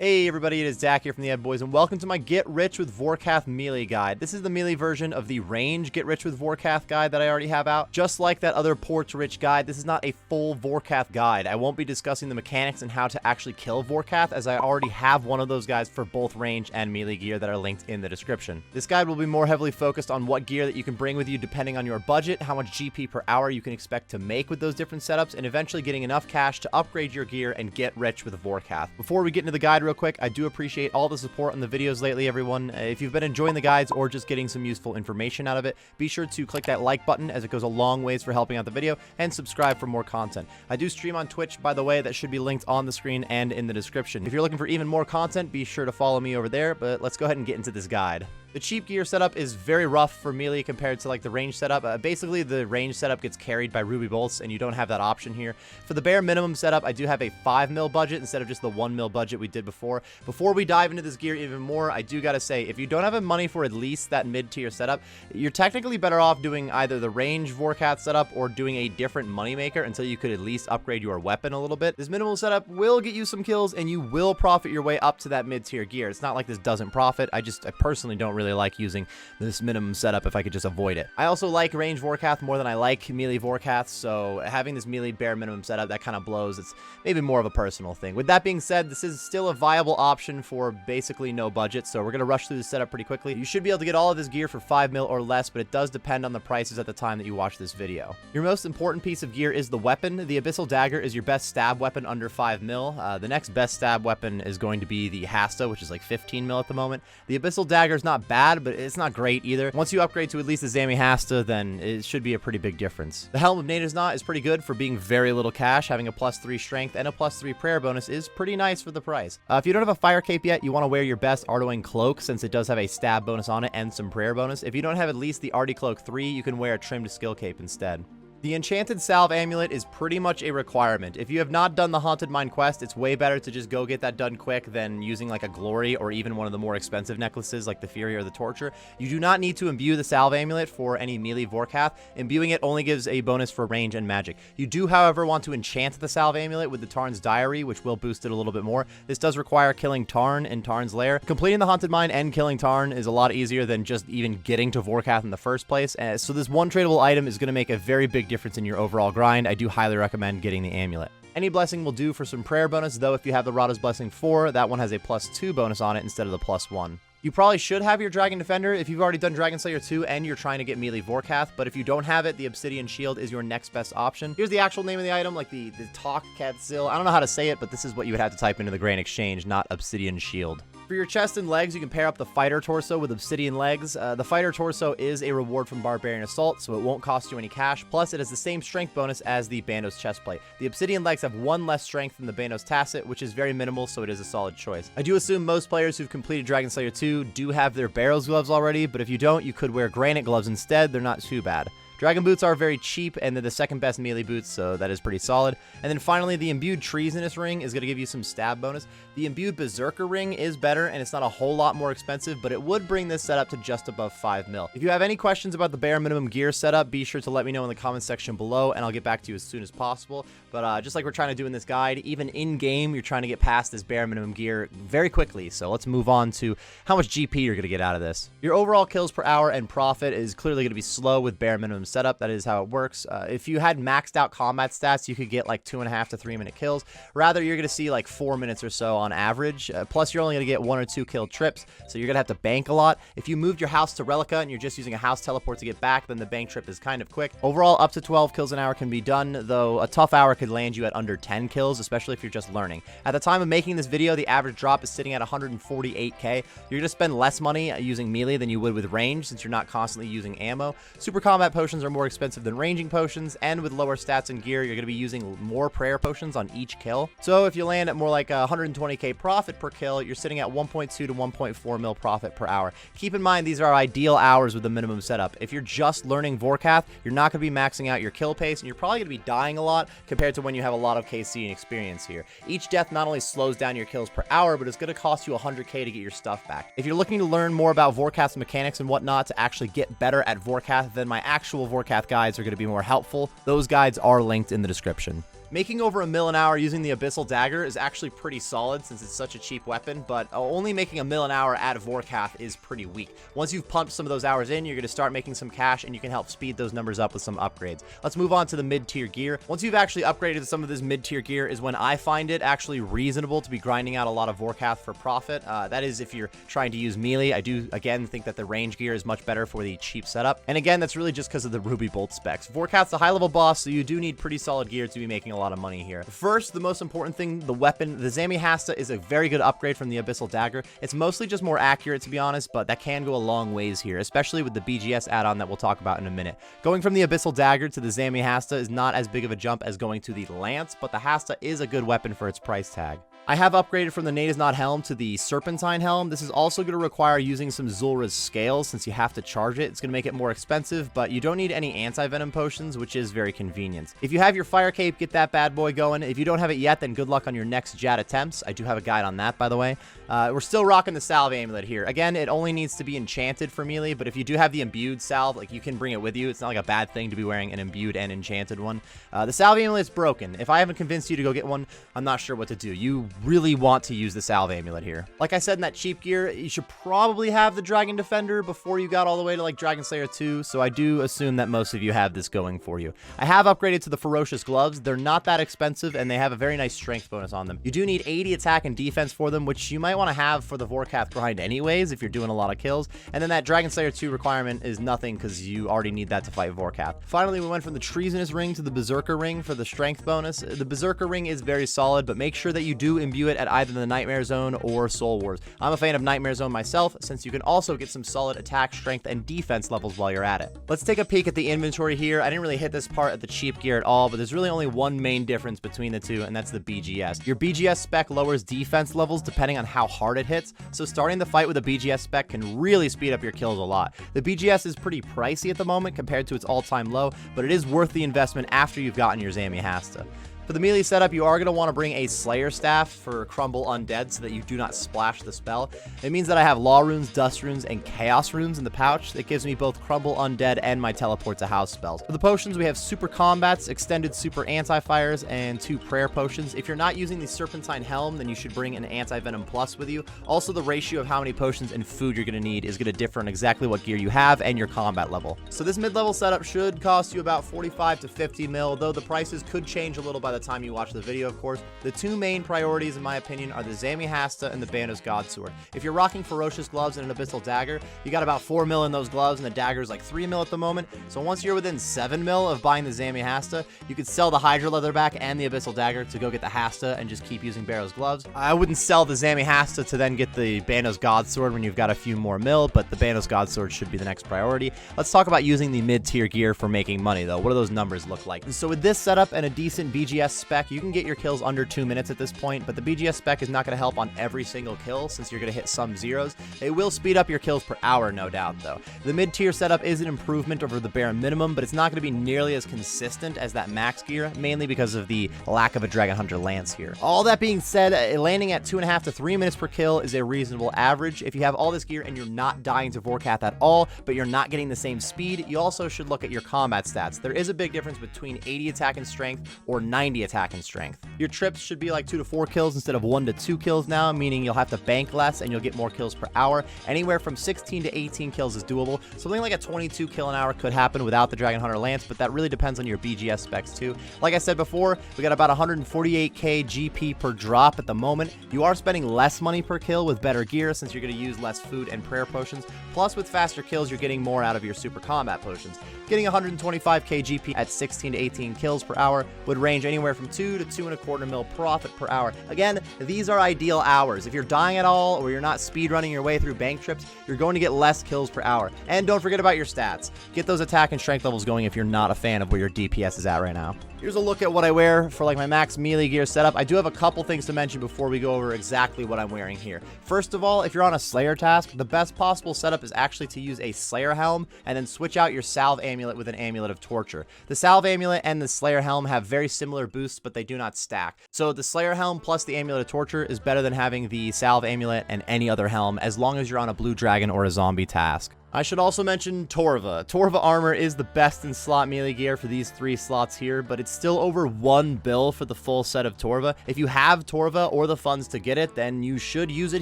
Hey everybody, it is Zach here from the Ed Boys, and welcome to my Get Rich with Vorkath Melee guide. This is the melee version of the range Get Rich with Vorkath guide that I already have out. Just like that other Porch Rich guide, this is not a full Vorkath guide. I won't be discussing the mechanics and how to actually kill Vorkath, as I already have one of those guides for both range and melee gear that are linked in the description. This guide will be more heavily focused on what gear that you can bring with you depending on your budget, how much GP per hour you can expect to make with those different setups, and eventually getting enough cash to upgrade your gear and get rich with Vorkath. Before we get into the guide real quick, I do appreciate all the support on the videos lately, everyone. If you've been enjoying the guides or just getting some useful information out of it, be sure to click that like button, as it goes a long ways for helping out the video, and subscribe for more content. I do stream on Twitch, by the way. That should be linked on the screen and in the description. If you're looking for even more content, be sure to follow me over there, but let's go ahead and get into this guide. The cheap gear setup is very rough for melee compared to like the range setup. Basically, the range setup gets carried by ruby bolts, and you don't have that option here. For the bare minimum setup, I do have a 5 mil budget instead of just the 1 mil budget we did before. Before we dive into this gear even more, I do gotta say, if you don't have the money for at least that mid-tier setup, you're technically better off doing either the range Vorkath setup or doing a different moneymaker until you could at least upgrade your weapon a little bit. This minimal setup will get you some kills, and you will profit your way up to that mid-tier gear. It's not like this doesn't profit. I personally don't really like using this minimum setup if I could just avoid it. I also like range Vorkath more than I like melee Vorkath, so having this melee bare minimum setup, that kind of blows. It's maybe more of a personal thing. With that being said, this is still a viable option for basically no budget, so we're going to rush through the setup pretty quickly. You should be able to get all of this gear for 5 mil or less, but it does depend on the prices at the time that you watch this video. Your most important piece of gear is the weapon. The Abyssal Dagger is your best stab weapon under 5 mil. The next best stab weapon is going to be the Hasta, which is like 15 mil at the moment. The Abyssal Dagger is not bad, but it's not great either. Once you upgrade to at least the Zami Hasta, then it should be a pretty big difference. The Helm of Native's Knot is pretty good for being very little cash. Having a +3 strength and a +3 prayer bonus is pretty nice for the price. If you don't have a fire cape yet, you want to wear your best Ardoing cloak, since it does have a stab bonus on it and some prayer bonus. If you don't have at least the Ardy Cloak 3, you can wear a trimmed skill cape instead. The Enchanted Salve Amulet is pretty much a requirement. If you have not done the Haunted Mine quest, it's way better to just go get that done quick than using like a Glory or even one of the more expensive necklaces like the Fury or the Torture. You do not need to imbue the Salve Amulet for any melee Vorkath. Imbuing it only gives a bonus for range and magic. You do, however, want to enchant the Salve Amulet with the Tarn's Diary, which will boost it a little bit more. This does require killing Tarn in Tarn's lair. Completing the Haunted Mine and killing Tarn is a lot easier than just even getting to Vorkath in the first place. So this one tradable item is going to make a very big difference in your overall grind. I do highly recommend getting the amulet. Any blessing will do for some prayer bonus, though if you have the Rada's Blessing 4, that one has a +2 bonus on it instead of the +1. You probably should have your Dragon Defender if you've already done Dragon Slayer 2 and you're trying to get melee Vorkath, but if you don't have it, the Obsidian Shield is your next best option. Here's the actual name of the item, like the Talk Catsil. I don't know how to say it, but this is what you would have to type into the Grand Exchange, not Obsidian Shield. For your chest and legs, you can pair up the Fighter Torso with Obsidian Legs. The Fighter Torso is a reward from Barbarian Assault, so it won't cost you any cash. Plus, it has the same strength bonus as the Bandos Chestplate. The Obsidian Legs have 1 less strength than the Bandos Tacit, which is very minimal, so it is a solid choice. I do assume most players who've completed Dragon Slayer 2 do have their Barrows Gloves already, but if you don't, you could wear Granite Gloves instead. They're not too bad. Dragon Boots are very cheap, and they're the second best melee boots, so that is pretty solid. And then finally, the Imbued Treasonous Ring is going to give you some stab bonus. The Imbued Berserker Ring is better, and it's not a whole lot more expensive, but it would bring this setup to just above 5 mil. If you have any questions about the bare minimum gear setup, be sure to let me know in the comments section below, and I'll get back to you as soon as possible. But just like we're trying to do in this guide, even in-game, you're trying to get past this bare minimum gear very quickly. So let's move on to how much GP you're going to get out of this. Your overall kills per hour and profit is clearly going to be slow with bare minimum setup. That is how it works. If you had maxed out combat stats, you could get like 2.5 to 3 minute kills. Rather, you're going to see like 4 minutes or so on average. Plus, you're only going to get 1 or 2 kill trips, so you're going to have to bank a lot. If you moved your house to Relica and you're just using a house teleport to get back, then the bank trip is kind of quick. Overall, up to 12 kills an hour can be done, though a tough hour could land you at under 10 kills, especially if you're just learning. At the time of making this video, the average drop is sitting at 148k. You're going to spend less money using melee than you would with range, since you're not constantly using ammo. Super combat potions are more expensive than ranging potions, and with lower stats and gear, you're going to be using more prayer potions on each kill. So if you land at more like 120k profit per kill, you're sitting at 1.2 to 1.4 mil profit per hour. Keep in mind, these are ideal hours with the minimum setup. If you're just learning Vorkath, you're not going to be maxing out your kill pace, and you're probably going to be dying a lot compared to when you have a lot of KC and experience here. Each death not only slows down your kills per hour, but it's going to cost you 100k to get your stuff back. If you're looking to learn more about Vorkath's mechanics and whatnot to actually get better at Vorkath, then my actual Vorkath guides are going to be more helpful. Those guides are linked in the description. Making over a mil an hour using the Abyssal Dagger is actually pretty solid since it's such a cheap weapon, but only making a mil an hour at Vorkath is pretty weak. Once you've pumped some of those hours in, you're going to start making some cash, and you can help speed those numbers up with some upgrades. Let's move on to the mid-tier gear. Once you've actually upgraded some of this mid-tier gear is when I find it actually reasonable to be grinding out a lot of Vorkath for profit. That is if you're trying to use melee. I do, again, think that the range gear is much better for the cheap setup. And again, that's really just because of the Ruby Bolt specs. Vorkath's a high-level boss, so you do need pretty solid gear to be making a lot of money here. First, the most important thing, the weapon. The Zamihasta is a very good upgrade from the Abyssal Dagger. It's mostly just more accurate, to be honest, but that can go a long ways here, especially with the BGS add-on that we'll talk about in a minute. Going from the Abyssal Dagger to the Zamihasta is not as big of a jump as going to the Lance, but the Hasta is a good weapon for its price tag. I have upgraded from the Nate is Not Helm to the Serpentine Helm. This is also going to require using some Zulra's scales since you have to charge it. It's going to make it more expensive, but you don't need any anti-venom potions, which is very convenient. If you have your Fire Cape, get that bad boy going. If you don't have it yet, then good luck on your next Jad attempts. I do have a guide on that, by the way. We're still rocking the Salve Amulet here. Again, it only needs to be enchanted for melee, but if you do have the imbued salve, like you can bring it with you. It's not like a bad thing to be wearing an imbued and enchanted one. The Salve Amulet is broken. If I haven't convinced you to go get one, I'm not sure what to do. You really want to use the Salve Amulet here. Like I said, in that cheap gear, you should probably have the Dragon Defender before you got all the way to like Dragon Slayer 2, so I do assume that most of you have this going for you. I have upgraded to the Ferocious Gloves. They're not that expensive, and they have a very nice strength bonus on them. You do need 80 attack and defense for them, which you might want to have for the Vorkath grind anyways if you're doing a lot of kills, and then that Dragon Slayer 2 requirement is nothing because you already need that to fight Vorkath. Finally, we went from the Treasonous Ring to the Berserker Ring for the strength bonus. The Berserker Ring is very solid, but make sure that you do imbue it at either the Nightmare Zone or Soul Wars. I'm a fan of Nightmare Zone myself, since you can also get some solid attack, strength, and defense levels while you're at it. Let's take a peek at the inventory here. I didn't really hit this part at the cheap gear at all, but there's really only one main difference between the two, and that's the BGS. Your BGS spec lowers defense levels depending on how hard it hits, so starting the fight with a BGS spec can really speed up your kills a lot. The BGS is pretty pricey at the moment compared to its all-time low, but it is worth the investment after you've gotten your Zamihasta. For the melee setup, you are going to want to bring a Slayer Staff for Crumble Undead so that you do not splash the spell. It means that I have Law Runes, Dust Runes, and Chaos Runes in the pouch. It gives me both Crumble Undead and my Teleport to House spells. For the potions, we have Super Combats, Extended Super Anti-Fires, and 2 Prayer Potions. If you're not using the Serpentine Helm, then you should bring an Anti-Venom Plus with you. Also, the ratio of how many potions and food you're going to need is going to differ on exactly what gear you have and your combat level. So this mid-level setup should cost you about 45 to 50 mil, though the prices could change a little by the time you watch the video, of course. The two main priorities, in my opinion, are the Zamihasta and the Bandos Godsword. If you're rocking Ferocious Gloves and an Abyssal Dagger, you got about 4 mil in those gloves, and the dagger is like 3 mil at the moment. So once you're within 7 mil of buying the Zamihasta, you could sell the Hydra Leatherback and the Abyssal Dagger to go get the Hasta and just keep using Barrow's Gloves. I wouldn't sell the Zamihasta to then get the Bandos Godsword when you've got a few more mil, but the Bandos Godsword should be the next priority. Let's talk about using the mid-tier gear for making money, though. What do those numbers look like? So with this setup and a decent BGS spec, you can get your kills under 2 minutes at this point, but the BGS spec is not going to help on every single kill since you're going to hit some zeros. It will speed up your kills per hour, no doubt, though. The mid-tier setup is an improvement over the bare minimum, but it's not going to be nearly as consistent as that max gear, mainly because of the lack of a Dragon Hunter Lance here. All that being said, landing at 2.5 to 3 minutes per kill is a reasonable average. If you have all this gear and you're not dying to Vorkath at all, but you're not getting the same speed, you also should look at your combat stats. There is a big difference between 80 attack and strength or 90 attack and strength. Your trips should be like 2 to 4 kills instead of 1 to 2 kills now, meaning you'll have to bank less and you'll get more kills per hour. Anywhere from 16 to 18 kills is doable. Something like a 22 kill an hour could happen without the Dragon Hunter Lance, but that really depends on your BGS specs too. Like I said before, we got about 148k GP per drop at the moment. You are spending less money per kill with better gear since you're going to use less food and prayer potions. Plus, with faster kills, you're getting more out of your super combat potions. Getting 125k GP at 16 to 18 kills per hour would range anywhere from 2 to 2.25 mil profit per hour. Again, these are ideal hours. If you're dying at all or you're not speedrunning your way through bank trips, you're going to get less kills per hour. And don't forget about your stats. Get those attack and strength levels going if you're not a fan of where your DPS is at right now. Here's a look at what I wear for like my max melee gear setup. I do have a couple things to mention before we go over exactly what I'm wearing here. First of all, if you're on a Slayer task, the best possible setup is actually to use a Slayer Helm and then switch out your Salve Amulet with an Amulet of Torture. The Salve Amulet and the Slayer Helm have very similar boosts, but they do not stack. So the Slayer helm plus the Amulet of Torture is better than having the Salve Amulet and any other helm, as long as you're on a blue dragon or a zombie task. I should also mention Torva. Torva armor is the best in slot melee gear for these 3 slots here, but it's still over 1 bill for the full set of Torva. If you have Torva or the funds to get it, then you should use it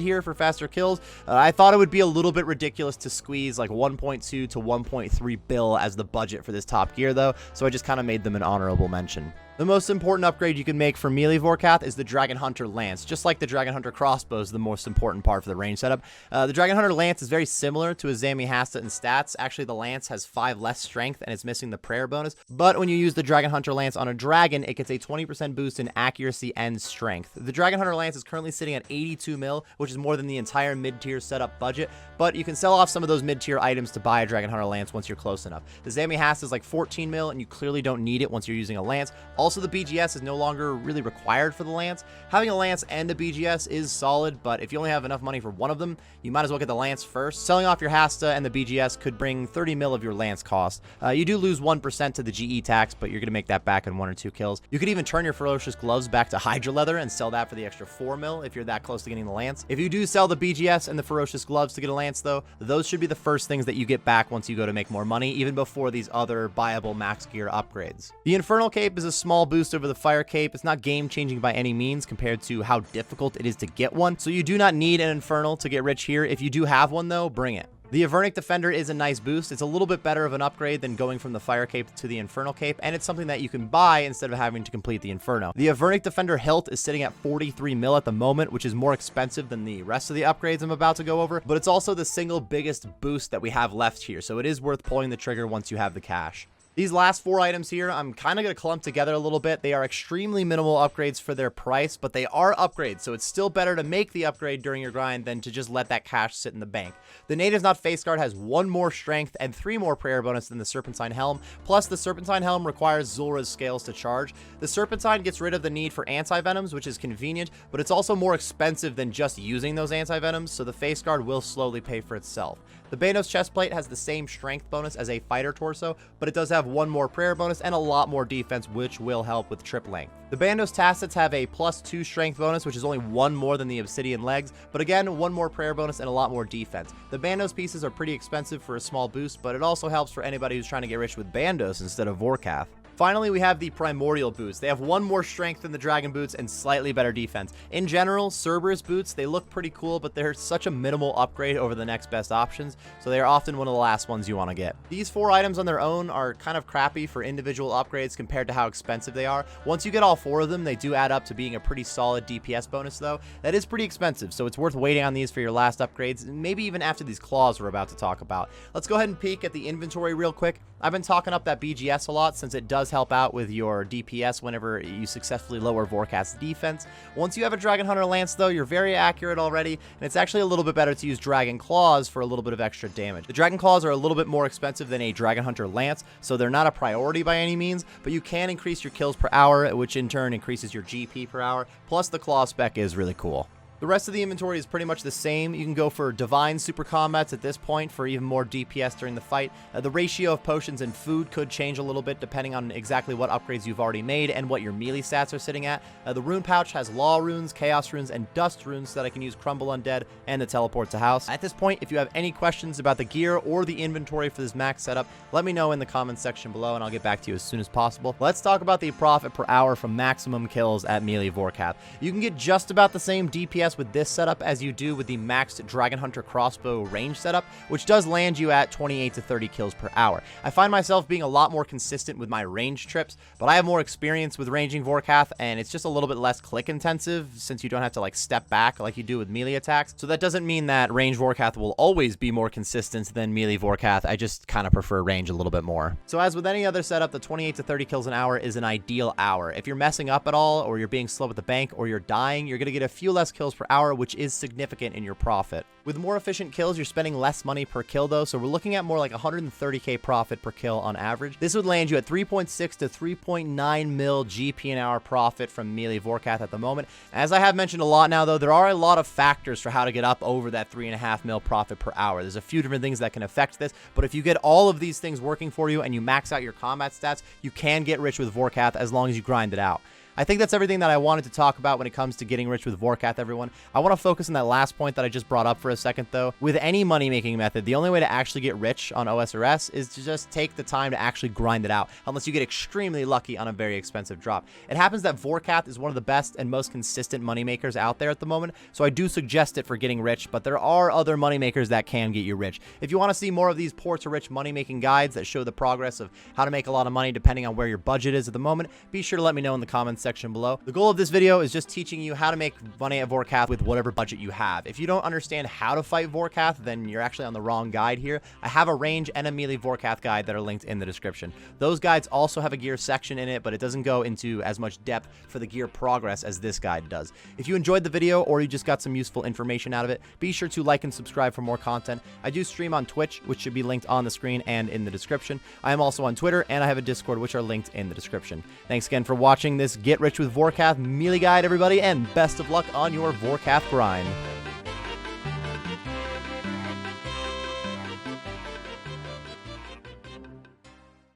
here for faster kills. I thought it would be a little bit ridiculous to squeeze like 1.2 to 1.3 bill as the budget for this top gear though, so I just kind of made them an honorable mention. The most important upgrade you can make for melee Vorkath is the Dragon Hunter Lance. Just like the Dragon Hunter Crossbow is the most important part for the range setup. The Dragon Hunter Lance is very similar to a Zami Hasta in stats. Actually, the Lance has 5 less strength and it's missing the prayer bonus. But when you use the Dragon Hunter Lance on a dragon, it gets a 20% boost in accuracy and strength. The Dragon Hunter Lance is currently sitting at 82 mil, which is more than the entire mid-tier setup budget. But you can sell off some of those mid-tier items to buy a Dragon Hunter Lance once you're close enough. The Zami Hasta is like 14 mil, and you clearly don't need it once you're using a Lance. Also, the BGS is no longer really required for the Lance. Having a Lance and a BGS is solid, but if you only have enough money for one of them, you might as well get the Lance first. Selling off your Hasta and the BGS could bring 30 mil of your Lance cost. You do lose 1% to the GE tax, but you're going to make that back in 1 or 2 kills. You could even turn your Ferocious Gloves back to Hydra Leather and sell that for the extra 4 mil if you're that close to getting the Lance. If you do sell the BGS and the Ferocious Gloves to get a Lance though, those should be the first things that you get back once you go to make more money, even before these other buyable max gear upgrades. The Infernal Cape is a small boost over the Fire Cape. It's not game changing by any means compared to how difficult it is to get one, so you do not need an Infernal to get rich here. If you do have one though, bring it. The Avernic Defender is a nice boost. It's a little bit better of an upgrade than going from the Fire Cape to the Infernal Cape, and it's something that you can buy instead of having to complete the Inferno. The Avernic Defender hilt is sitting at 43 mil at the moment, which is more expensive than the rest of the upgrades I'm about to go over, but it's also the single biggest boost that we have left here, so it is worth pulling the trigger once you have the cash. These last 4 items here, I'm kind of going to clump together a little bit. They are extremely minimal upgrades for their price, but they are upgrades, so it's still better to make the upgrade during your grind than to just let that cash sit in the bank. The Natives Not Face Guard has 1 more strength and 3 more prayer bonus than the Serpentine Helm, plus the Serpentine Helm requires Zulra's scales to charge. The Serpentine gets rid of the need for anti-venoms, which is convenient, but it's also more expensive than just using those anti-venoms, so the Face Guard will slowly pay for itself. The Bandos Chestplate has the same strength bonus as a Fighter Torso, but it does have 1 more prayer bonus and a lot more defense, which will help with trip length. The Bandos Tassets have a +2 strength bonus, which is only 1 more than the Obsidian Legs, but again, 1 more prayer bonus and a lot more defense. The Bandos pieces are pretty expensive for a small boost, but it also helps for anybody who's trying to get rich with Bandos instead of Vorkath. Finally, we have the Primordial Boots. They have 1 more strength than the Dragon Boots and slightly better defense. In general, Cerberus Boots, they look pretty cool, but they're such a minimal upgrade over the next best options, so they are often one of the last ones you want to get. These 4 items on their own are kind of crappy for individual upgrades compared to how expensive they are. Once you get all 4 of them, they do add up to being a pretty solid DPS bonus though. That is pretty expensive, so it's worth waiting on these for your last upgrades, maybe even after these claws we're about to talk about. Let's go ahead and peek at the inventory real quick. I've been talking up that BGS a lot since it does help out with your DPS whenever you successfully lower Vorkath's defense. Once you have a Dragon Hunter Lance though, you're very accurate already, and it's actually a little bit better to use Dragon Claws for a little bit of extra damage. The Dragon Claws are a little bit more expensive than a Dragon Hunter Lance, so they're not a priority by any means, but you can increase your kills per hour, which in turn increases your GP per hour, plus the Claw spec is really cool. The rest of the inventory is pretty much the same. You can go for Divine Super Combats at this point for even more DPS during the fight. The ratio of potions and food could change a little bit depending on exactly what upgrades you've already made and what your melee stats are sitting at. The Rune Pouch has Law Runes, Chaos Runes, and Dust Runes so that I can use Crumble Undead and the Teleport to House. At this point, if you have any questions about the gear or the inventory for this max setup, let me know in the comments section below and I'll get back to you as soon as possible. Let's talk about the profit per hour from maximum kills at melee Vorkath. You can get just about the same DPS with this setup as you do with the maxed Dragon Hunter crossbow range setup, which does land you at 28 to 30 kills per hour. I find myself being a lot more consistent with my range trips, but I have more experience with ranging Vorkath, and it's just a little bit less click intensive since you don't have to like step back like you do with melee attacks. So that doesn't mean that range Vorkath will always be more consistent than melee Vorkath. I just kind of prefer range a little bit more. So as with any other setup, the 28 to 30 kills an hour is an ideal hour. If you're messing up at all, or you're being slow at the bank, or you're dying, you're going to get a few less kills per hour, which is significant in your profit. With more efficient kills, you're spending less money per kill though, so we're looking at more like 130k profit per kill on average. This would land you at 3.6 to 3.9 mil GP an hour profit from melee Vorkath at the moment. As I have mentioned a lot now though, there are a lot of factors for how to get up over that 3.5 mil profit per hour. There's a few different things that can affect this, but if you get all of these things working for you and you max out your combat stats, you can get rich with Vorkath as long as you grind it out. I think that's everything that I wanted to talk about when it comes to getting rich with Vorkath, everyone. I want to focus on that last point that I just brought up for a second, though. With any money-making method, the only way to actually get rich on OSRS is to just take the time to actually grind it out, unless you get extremely lucky on a very expensive drop. It happens that Vorkath is one of the best and most consistent money makers out there at the moment, so I do suggest it for getting rich, but there are other money makers that can get you rich. If you want to see more of these poor to rich money making guides that show the progress of how to make a lot of money depending on where your budget is at the moment, be sure to let me know in the comments section below. The goal of this video is just teaching you how to make money at Vorkath with whatever budget you have. If you don't understand how to fight Vorkath, then you're actually on the wrong guide here. I have a range and a melee Vorkath guide that are linked in the description. Those guides also have a gear section in it, but it doesn't go into as much depth for the gear progress as this guide does. If you enjoyed the video or you just got some useful information out of it, be sure to like and subscribe for more content. I do stream on Twitch, which should be linked on the screen and in the description. I am also on Twitter, and I have a Discord, which are linked in the description. Thanks again for watching this Get Rich with Vorkath melee guide, everybody, and best of luck on your Vorkath grind.